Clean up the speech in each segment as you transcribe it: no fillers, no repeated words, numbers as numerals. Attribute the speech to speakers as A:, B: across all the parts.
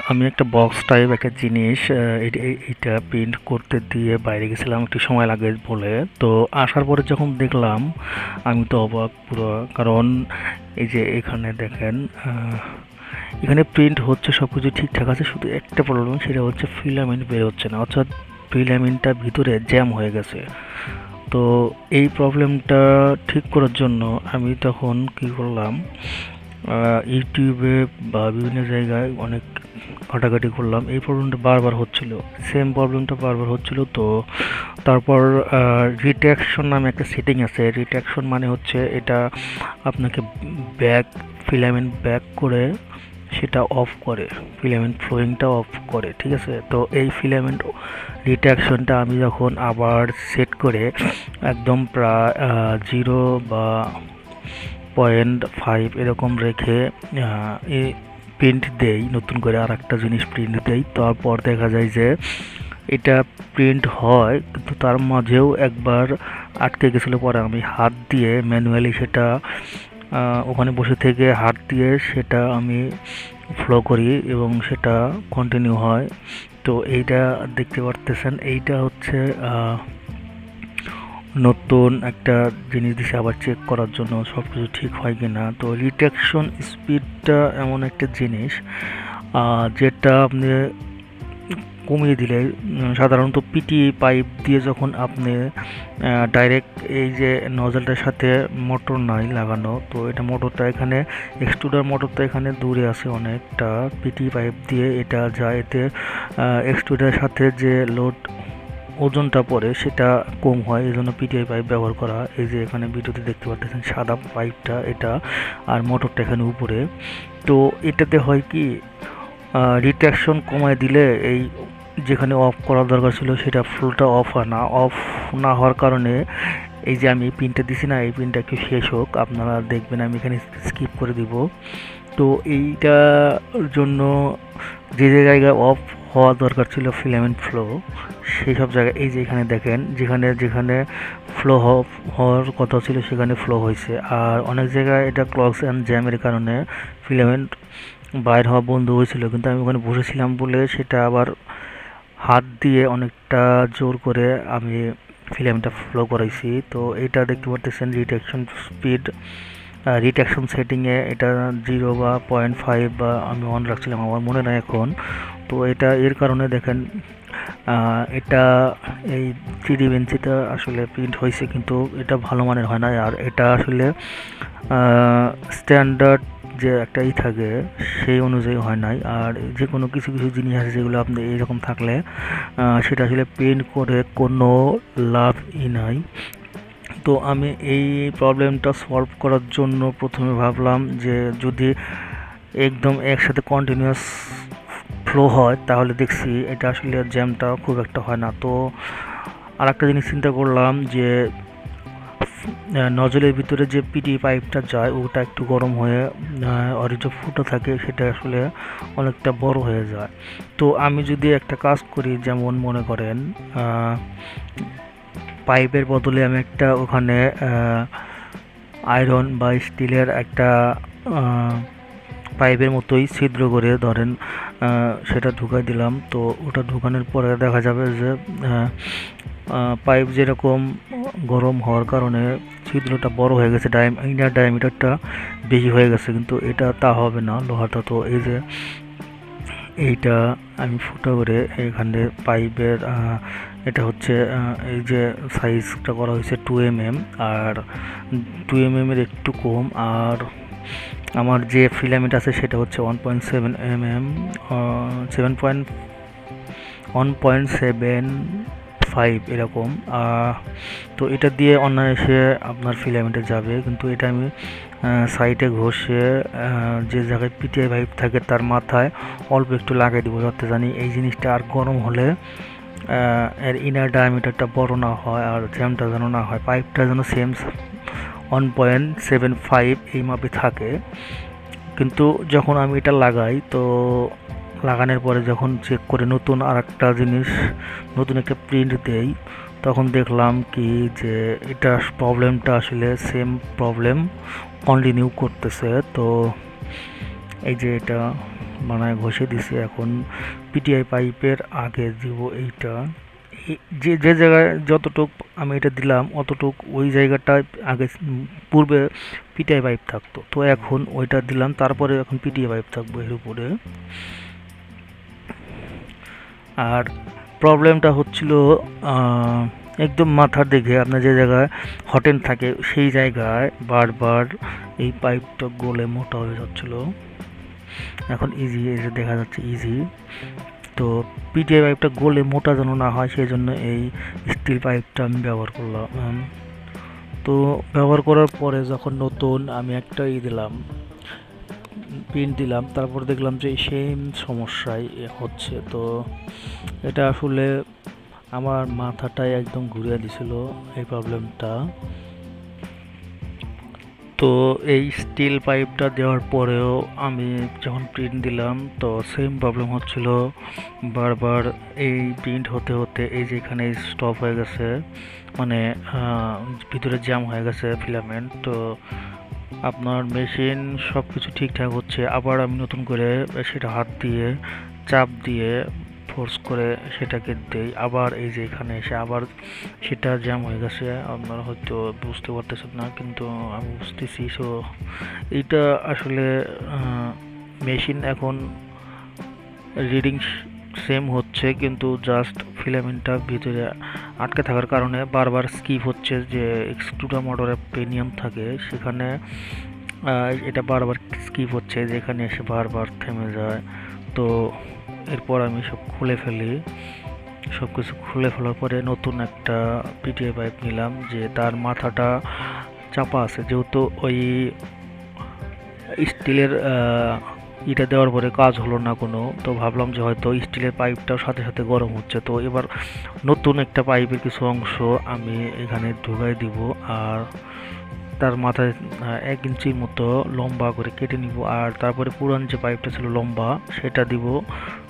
A: আমি একটা box type একটা জিনিস এটা প্রিন্ট করতে দিয়ে বাইরে গেছিলাম একটু সময় লাগে বলে। তো আসার পরে যখন দেখলাম আমি তো অবাক পুরো। কারণ এই যে এখানে দেখেন, এখানে প্রিন্ট হচ্ছে, সব কিছু ঠিকঠাক আছে, শুধু একটা প্রবলেম, সেটা হচ্ছে ফিলামেন্ট বের হচ্ছে না, অর্থাৎ ফিলামেন্টটা ভিতরে জ্যাম হয়ে গেছে। তো এই প্রবলেমটা ঠিক করার জন্য আমি তখন কি করলাম, ইউটিউবে বা বিভিন্ন জায়গায় অনেক ঘাটাঘাটি করলাম। এই প্রবলেমটা বারবার হচ্ছিল, সেম প্রবলেমটা বারবার হচ্ছিল। তো তারপর রিট্যাকশন নামে একটা সেটিং আছে। রিট্যাকশন মানে হচ্ছে এটা আপনাকে ব্যাক, ফিলামেন্ট ব্যাক করে সেটা অফ করে, ফিলামেন্ট ফ্লোয়িংটা অফ করে, ঠিক আছে। তো এই ফিলামেন্ট রিট্যাকশনটা আমি যখন আবার সেট করে একদম প্রায় 0 বা 0.5 এরকম রেখে এই প্রিন্ট দেই, নতুন করে আর একটা জিনিস প্রিন্ট দেই, তারপর দেখা যায় যে এটা প্রিন্ট হয়, কিন্তু তার মাঝেও একবার আটকে গেছিলো। পরে আমি হাত দিয়ে ম্যানুয়ালি সেটা ওখানে বসে থেকে হাত দিয়ে সেটা আমি ফ্লো করি এবং সেটা কন্টিনিউ হয়। তো এইটা দেখতে পারতেছেন, এইটা হচ্ছে নতুন একটা জিনিস দিছে আবার চেক করার জন্য সব কিছু ঠিক হয় কি না। তো রিটেকশন স্পিডটা এমন একটা জিনিস যেটা আপনি কমিয়ে দিলে, সাধারণত পিটি পাইপ দিয়ে যখন আপনি ডাইরেক্ট এই যে নজলটার সাথে মোটর নাই লাগানো, তো এটা মোটরটা এখানে, এক্সট্রুডার মোটরটা এখানে দূরে আছে অনেকটা, পিটি পাইপ দিয়ে এটা যায়, এতে এক্সট্রুডারের সাথে যে লোড ওজনটা পড়ে সেটা কম হয়, এই জন্য পিটিআই পাইপ ব্যবহার করা। এই যে এখানে ভিডিওতে দেখতে পাচ্ছেন সাদা পাইপটা এটা, আর মোটরটা এখানে উপরে। তো এটাতে হয় কি, রিট্রাকশন কমায় দিলে এই যেখানে অফ করার দরকার ছিল সেটা ফ্লোটা অফ হয় না, অফ না হওয়ার কারণে এই যে আমি পিনটা দিছি না, এই পিনটা একটু শেষ হোক, আপনারা দেখবেন আমি এখানে স্কিপ করে দিব। তো এইটার জন্য যে যে জায়গায় অফ হওয়া দরকার ছিল ফিলামেন্ট ফ্লো, সেই সব জায়গায় এই যে এখানে দেখেন, যেখানে যেখানে ফ্লো হওয়ার কথা ছিল সেখানে ফ্লো হয়েছে। আর অনেক জায়গায় এটা ক্লগস অ্যান্ড জ্যামের কারণে ফিলামেন্ট বাইর হওয়া বন্ধ হয়েছিল, কিন্তু আমি ওখানে বসেছিলাম বলে সেটা আবার হাত দিয়ে অনেকটা জোর করে আমি ফিলামেন্টটা ফ্লো করাইছি। তো এটা দেখতে পারতেছেন রিটেকশন স্পিড, রিট্যাকশন সেটিংয়ে এটা 0 বা 0.5 বা আমি অন রাখছিলাম, আমার মনে নাই এখন। তো এটা এর কারণে দেখেন এটা এই 3D বেঞ্চিটা আসলে প্রিন্ট হয়েছে, কিন্তু এটা ভালো মানের হয় না। আর এটা আসলে স্ট্যান্ডার্ড যে একটা থাকে সেই অনুযায়ী হয় নাই। আর যে কোনো কিছু কিছু জিনিস আছে যেগুলো আপনি এইরকম থাকলে সেটা আসলে প্রিন্ট করে কোনো লাভই নাই। তো আমি এই প্রবলেমটা সলভ করার জন্য প্রথমে ভাবলাম যে যদি একদম একসাথে কন্টিনিউয়াস ফ্লো হয় তাহলে দেখছি এটা আসলে জ্যামটা খুব একটা হয় না। তো আর একটা জিনিস চিন্তা করলাম যে নজলের ভিতরে যে পিটি পাইপটা যায় ওটা একটু গরম হয়ে ওর যে ফুটো থাকে সেটা আসলে অনেকটা বড় হয়ে যায়। তো আমি যদি একটা কাজ করি, যেমন মনে করেন পাইপের বদলে আমি একটা ওখানে আয়রন বা স্টিলের একটা পাইপের মতোই ছিদ্র করে ধরেন সেটা ঢুকাই দিলাম। তো ওটা ঢুকানোর পরে দেখা যাবে যে পাইপ যেরকম গরম হওয়ার কারণে ছিদ্রটা বড় হয়ে গেছে, ইনার ডায়ামিটারটা বেশি হয়ে গেছে, কিন্তু এটা তা হবে না লোহাটা। তো এই যে এইটা আমি ফুটো করে এখানে পাইপের এটা হচ্ছে এই যে সাইজটা করা হয়েছে 2 mm, আর 2 mm এর একটু কম। আর আমার যে ফিলামেন্ট আছে সেটা হচ্ছে 1.7 mm, 1.75 এরকম। তো এটা দিয়ে অনায়াসে আপনার ফিলামেন্টে যাবে, কিন্তু এটা আমি সাইডে ঘষে যে জায়গায় পিটিআই পাইপ থাকে তার মাথায় অল্প একটু লাগাই দিব, যাতে জানি এই জিনিসটা আর গরম হলে এর ইনার ডায়ামিটারটা বড় না হয় আর জ্যামটা যেন না হয়, পাইপটা যেন সেম 1.75 এই মাপে থাকে। কিন্তু যখন আমি এটা লাগাই, তো লাগানোর পরে যখন চেক করে নতুন আর একটা জিনিস, নতুন একটা প্রিন্ট দেই, তখন দেখলাম কি যে এটা প্রবলেমটা আসলে সেম প্রবলেম কন্টিনিউ করতেছে। তো এই যে এটা বানায় ঘষে দিছি। এখন পিটিআই পাইপের আগে দিব এইটা, যে যে জায়গায় যতটুক আমি এটা দিলাম অতটুক ওই জায়গাটায় আগে পূর্বে পিটিআই পাইপ থাকতো, তো এখন ওইটা দিলাম, তারপরে এখন পিটিআই পাইপ থাকবো এর উপরে। আর প্রবলেমটা হচ্ছিল একদম মাথার দিকে আপনার যে জায়গায় হটেন থাকে সেই জায়গায় বারবার এই পাইপটা গলে মোটা হয়ে যাচ্ছিল। এখন ইজি, এটা দেখা যাচ্ছে ইজি। তো পিটিআই পাইপটা গলে মোটা যেন না হয় সেই জন্য এই স্টিল পাইপটা আমি ব্যবহার করলাম। তো ব্যবহার করার পরে যখন নতুন আমি একটা দিলাম, পিন দিলাম, তারপর দেখলাম যে সেম সমস্যাই হচ্ছে। তো এটা আসলে আমার মাথাটাই একদম ঘুরিয়ে দিছিল এই প্রবলেমটা। তো এই স্টিল পাইপটা দেওয়ার পরেও আমি যখন প্রিন্ট দিলাম তো সেম প্রবলেম হচ্ছিল, বারবার এই প্রিন্ট হতে হতে এই যে এখানে স্টপ হয়ে গেছে, মানে ভিতরে জ্যাম হয়ে গেছে ফিলামেন্ট। তো আপনার মেশিন সব কিছু ঠিকঠাক হচ্ছে, আবার আমি নতুন করে সেটা হাত দিয়ে চাপ দিয়ে ফোর্স করে সেটাকে দেই, আবার এই যে এখানে এসে আবার সেটা জ্যাম হয়ে গেছে। আপনারা হয়তো বুঝতে পারতেছেন না, কিন্তু আমি বুঝতেছি। সো এইটা আসলে মেশিন এখন রিডিং সেম হচ্ছে, কিন্তু জাস্ট ফিলামেন্টটা ভিতরে আটকে থাকার কারণে বারবার স্কিপ হচ্ছে। যে এক্সট্রুডার মোটরের পেনিয়াম থাকে সেখানে এটা বারবার স্কিপ হচ্ছে, যেখানে এসে বারবার থেমে যায়। তো এরপর আমি সব খুলে ফেলি, সব কিছু খুলে ফেলার পরে নতুন একটা পিটিআই পাইপ নিলাম, যে তার মাথাটা চাপা আছে, যেহেতু ওই স্টিলের এটা দেওয়ার পরে কাজ হলো না কোনো। তো ভাবলাম যে হয়তো স্টিলের পাইপটাও সাথে সাথে গরম হচ্ছে। তো এবার নতুন একটা পাইপের কিছু অংশ আমি এখানে ঢুকাই দিব, আর তার মাথায় 1 ইঞ্চির মতো লম্বা করে কেটে নিব। আর তারপরে পুরান যে পাইপটা ছিল লম্বা সেটা দিব,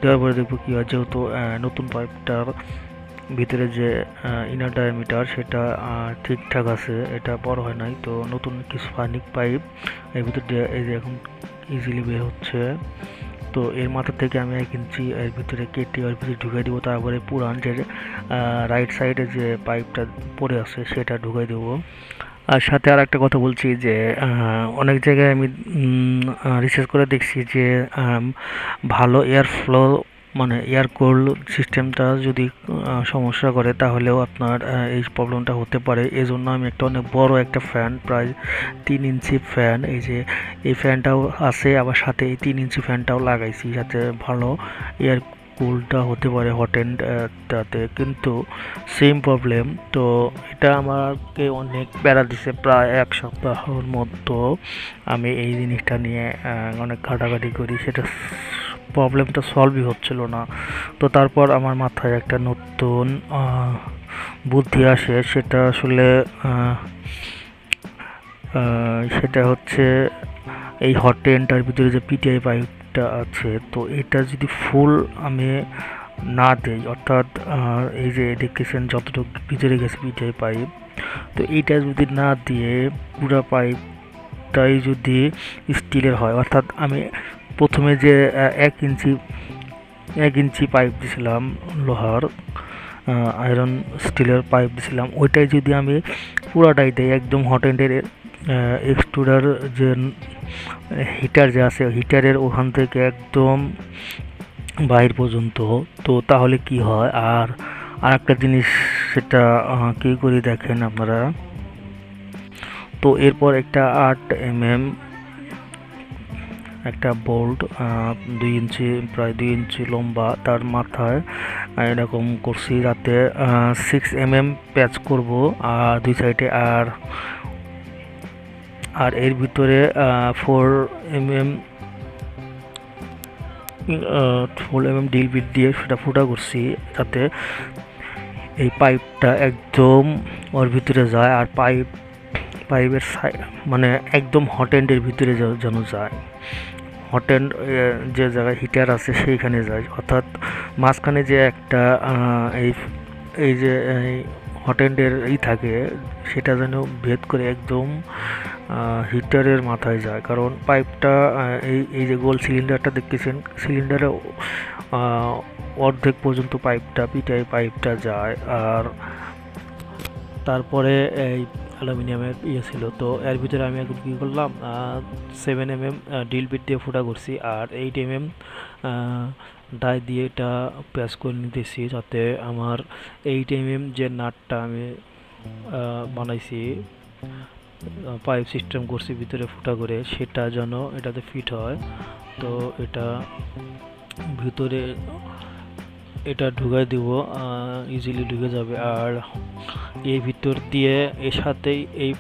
A: দেওয়ার পরে দেখবো কী হয়। যেহেতু নতুন পাইপটার ভিতরে যে ইনার ডায়ামিটার সেটা ঠিকঠাক আছে, এটা বড় হয় নাই। তো নতুন কিছু ফানিক পাইপ এর ভিতর দিয়ে এই যে এখন ইজিলি বের হচ্ছে। তো এর মাথা থেকে আমি 1 ইঞ্চি এর ভিতরে কেটে ওর ভিতরে ঢুকাই দিব, তারপরে পুরান যে রাইট সাইডে যে পাইপটা পড়ে আছে সেটা ঢুকাই দেবো। আর সাথে আর একটা কথা বলছি যে অনেক জায়গায় আমি রিসার্চ করে দেখছি যে ভালো এয়ার ফ্লো, মানে এয়ার কোল্ড সিস্টেমটা যদি সমস্যা করে তাহলেও আপনার এই প্রবলেমটা হতে পারে। এই জন্য আমি একটা অনেক বড় একটা ফ্যান, প্রায় 3 ইঞ্চি ফ্যান, এই যে এই ফ্যানটাও আছে, আবার সাথে এই 3 ইঞ্চি ফ্যানটাও লাগাইছি যাতে ভালো এয়ার কুলটা হতে পারে হট এন্ডটাতে। কিন্তু সেম প্রবলেম। তো এটা আমাকে অনেক প্যারা দিছে, প্রায় 1 সপ্তাহের মতো আমি এই জিনিসটা নিয়ে অনেক ঘাটাঘাটি করি, সেটা প্রবলেমটা সলভই হচ্ছিল না। তো তারপর আমার মাথায় একটা নতুন বুদ্ধি আসে, সেটা আসলে সেটা হচ্ছে এই হট এন্ডটার ভিতরে যে পিটিআই পাইপটা আছে, তো এটা যদি ফুল আমি না দেই, অর্থাৎ এই যে দেখতেছেন যতটুকু ভিতরে গেছে পিটিআই পাইপ, তো এইটা যদি না দিয়ে পুরো পাইপটাই যদি স্টিলের হয়, অর্থাৎ আমি প্রথমে যে 1 ইঞ্চি পাইপ দিছিলাম লোহার, আয়রন স্টিলের পাইপ দিছিলাম, ওইটাই যদি আমি পুরাটাই দেই একদম হট এন্ডের এক্সট্রুডার যে হিটার যে আছে হিটারের ওখান থেকে একদম বাইর পর্যন্ত, তো তাহলে কি হয়। আর আরেকটা জিনিস, সেটা কি করি দেখেন আপনারা। তো এরপর একটা 8 mm একটা বোল্ট 2 ইঞ্চি, প্রায় 2 ইঞ্চি লম্বা, তার মাথায় এরকম করছি যাতে 6 mm প্যাচ করব আর 2 সাইডে, আর এর ভিতরে 4 mm ড্রিল বিট দিয়ে সেটা ফুটা করছি যাতে এই পাইপটা একদম ওর ভিতরে যায়, আর পাইপের মানে একদম হট এন্ডের ভিতরে যেন যায়, হট এন্ড যে জায়গায় হিটার আছে সেইখানে যায়, অর্থাৎ মাঝখানে যে একটা এই যে হট এন্ডের থাকে সেটা যেন ভেদ করে একদম হিটারের মাথায় যায়, কারণ পাইপটা এই যে গোল সিলিন্ডারটা দেখতেছেন, সিলিন্ডারে অর্ধেক পর্যন্ত পাইপটা পিটিআই পাইপটা যায়। আর তারপরে এই অ্যালুমিনিয়ামের ছিল, তো এর ভিতরে আমি এখন কী করলাম, 7mm ড্রিল বিট দিয়ে ফুটা করছি আর 8mm ডাই দিয়ে এটা প্যাচ করে নিতেছি, যাতে আমার 8mm যে নাটটা আমি বানাইছি, পাইপ সিস্টেম করছি ভিতরে ফুটা করে, সেটা যেন এটাতে ফিট হয়। তো এটা ভিতরে এটা ঢুকাই দিব, ইজিলি ঢুকে যাবে। আর এই ভিতর দিয়ে এর সাথেই এই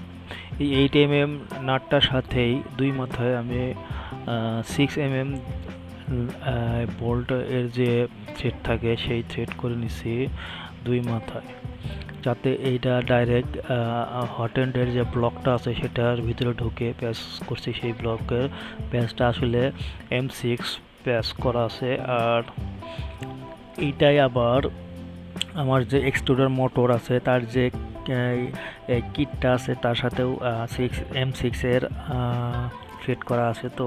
A: 8mm নাটটার সাথেই দুই মাথায় আমি 6mm বোল্ট এর যে থ্রেড থাকে সেই থ্রেড করে নিছি দুই মাথায়, যাতে এইটা ডাইরেক্ট হট এন্ডের যে ব্লকটা আছে সেটার ভিতরে ঢুকে প্যাচ করছি। সেই ব্লকের প্যাচটা আসলে M6 প্যাচ করা আছে। আর এইটাই আবার আমার যে এক্সট্রুডার মোটর আছে তার যে কিটটা আছে তার সাথেও M6 এর ফিট করা আছে। তো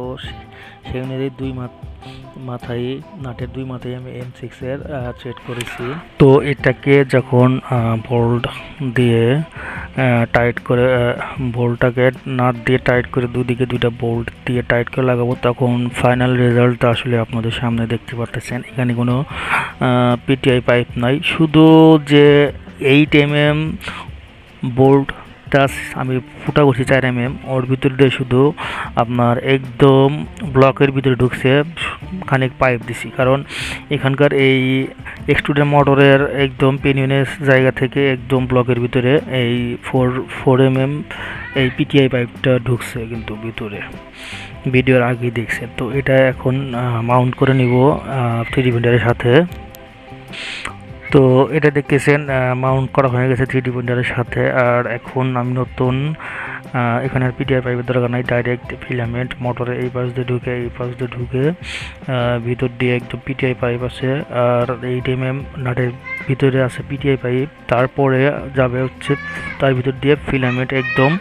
A: সেই অনুযায়ী মাথায় নাটের দুই মাথায় আমি M6 এর থ্রেড করেছি। তো এটাকে যখন বোল্ট দিয়ে টাইট করে, বোল্টটাকে নাট দিয়ে টাইট করে দুদিকে দুইটা বোল্ট দিয়ে টাইট করে লাগাবো, তখন ফাইনাল রেজাল্টটা আসলে আপনাদের সামনে দেখতে পাচ্ছেন। এখানে কোনো পিটিআই পাইপ নাই, শুধু যে 8mm বোল্টটা আমি ফুটা করছি 4mm, ওর ভিতর দিয়ে শুধু আপনার একদম ব্লকের ভিতরে ঢুকছে খানিক পাইপ দিছি, কারণ এখানকার এই এক্সট্রুডার মোটরের একদম পেনিয়নের জায়গা থেকে একদম ব্লকের ভিতরে এই 4mm এই পিটিআই পাইপটা ঢুকছে কিন্তু ভিতরে, ভিডিওর আগেই দেখছেন। তো এটা এখন মাউন্ট করে নিব 3D প্রিন্টারের সাথে। তো এটা দেখতেছেন মাউন্ট করা হয়ে গেছে 3D প্রিন্টারের সাথে। আর এখন আমি নতুন এখানে আর পিটিআই পাইপের দরকার নাই, ডাইরেক্ট ফিলামেন্ট মোটরে এই পাশ দিয়ে ঢুকে এই পাশ দিয়ে ঢুকে ভিতর দিয়ে একদম পিটিআই পাইপ আছে। আর 8mm নাটের ভিতরে আছে পিটিআই পাইপ, তারপরে যাবে হচ্ছে তার ভিতর দিয়ে ফিলামেন্ট একদম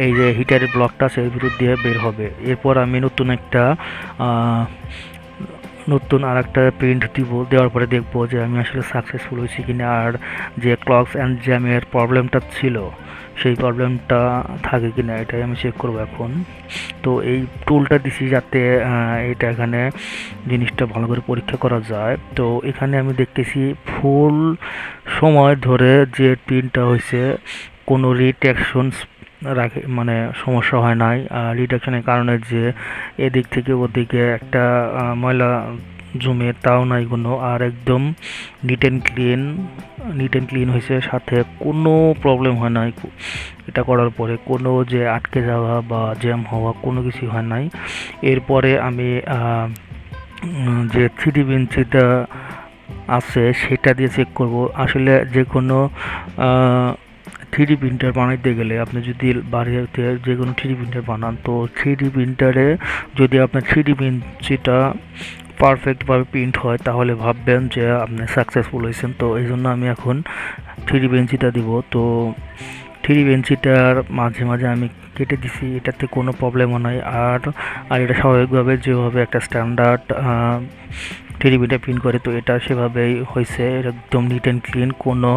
A: এই যে হিটারের ব্লকটা আছে এর ভিতর দিয়ে বের হবে। এরপর আমি নতুন আর একটা প্রিন্ট দিব, দেওয়ার পরে দেখবো যে আমি আসলে সাকসেসফুল হয়েছি কিনা, আর যে ক্লকস অ্যান্ড জ্যামের প্রবলেমটা ছিল সেই প্রবলেমটা থাকে কিনা এটাই আমি চেক করবো এখন। তো এই টুলটা দিছি যাতে এটা এখানে জিনিসটা ভালো করে পরীক্ষা করা যায়। তো এখানে আমি দেখতেছি ফুল সময় ধরে যে প্রিন্টটা হয়েছে কোনো রিট্যাকশন রাখে, মানে সমস্যা হয় নাই। রিডাকশনের কারণে যে এদিক থেকে ওদিকে একটা ময়লা জমে তাও নাই কোনো, আর একদম নিট অ্যান্ড ক্লিন হয়েছে, সাথে কোনো প্রবলেম হয় নাই এটা করার পরে, কোনো যে আটকে যাওয়া বা জ্যাম হওয়া কোনো কিছু হয় নাই। এরপরে আমি যে 3D বেঞ্চিটা আছে সেটা দিয়ে চেক করব। আসলে যে কোনো 3D প্রিন্টার বানাইতে গেলে আপনি যদি বাড়িতে যে কোনো 3D প্রিন্টার বানান, তো 3D প্রিন্টারে যদি আপনার 3D বেঞ্চিটা পারফেক্টভাবে প্রিন্ট হয় তাহলে ভাববেন যে আপনি সাকসেসফুল হয়েছেন। তো এই জন্য আমি এখন 3D বেঞ্চিটা দিব। তো 3D বেঞ্চিটার মাঝে মাঝে আমি কেটে দিছি, এটাতে কোনো প্রবলেমও নাই। আর এটা স্বাভাবিকভাবে যেভাবে একটা স্ট্যান্ডার্ড 3D প্রিন্টার প্রিন্ট করে, তো এটা সেভাবেই হয়েছে, একদম নিট অ্যান্ড ক্লিন, কোনো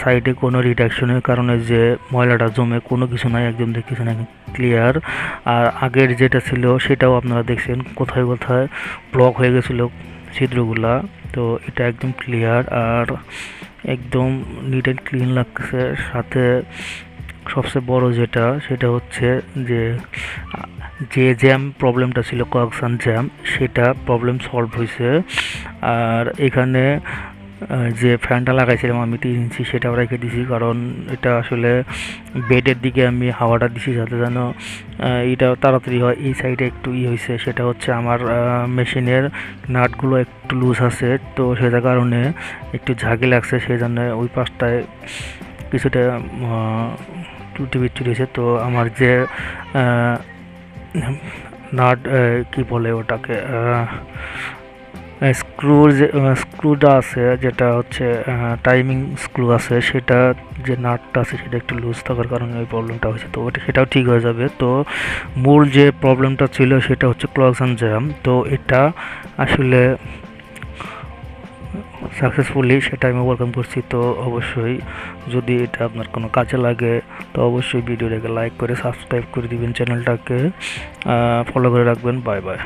A: সাইডে কোনো রিডাকশনের কারণে যে ময়লাটা জমে কোনো কিছু নাই, একদম দেখতেছেন ক্লিয়ার। আর আগের যেটা ছিল সেটাও আপনারা দেখছেন কোথায় কোথায় ব্লক হয়ে গেছিলো ছিদ্রগুলা, তো এটা একদম ক্লিয়ার আর একদম নিট অ্যান্ড ক্লিন লাগতেছে। সাথে সবচেয়ে বড় সেটা হচ্ছে যে জ্যাম প্রবলেমটা ছিল কোয়াকশন জ্যাম, সেটা প্রবলেম সলভ হয়েছে। আর এখানে যে ফ্যানটা লাগাইছিলাম আমি 3 ইঞ্চি সেটাও রেখে দিছি, কারণ এটা আসলে বেডের দিকে আমি হাওয়াটা দিছি যাতে যেন এটা তাড়াতাড়ি হয়। এই সাইডে একটু হয়েছে, সেটা হচ্ছে আমার মেশিনের নাটগুলো একটু লুজ আছে, তো সেটার কারণে একটু ঝাঁকি লাগছে, সেই জন্য ওই পাশটায় কিছুটা ত্রুটি বিচ্ছুটি হয়েছে। তো আমার যে নাট কি বলে ওটাকে, স্ক্রুর যে স্ক্রুটা আছে, যেটা হচ্ছে টাইমিং স্ক্রু আছে, সেটা যে নাটটা আছে সেটা একটু লুজ থাকার কারণে ওই প্রবলেমটা হয়েছে। তো সেটাও ঠিক হয়ে যাবে। তো মূল যে প্রবলেমটা ছিল সেটা হচ্ছে ক্লকস জ্যাম। তো এটা আসলে সাকসেসফুলি সেটা আমি ওভারকাম করছি। তো অবশ্যই যদি এটা আপনার কোনো কাজে লাগে তো অবশ্যই ভিডিওটাকে লাইক করে সাবস্ক্রাইব করে দিবেন, চ্যানেলটাকে ফলো করে রাখবেন। Bye bye.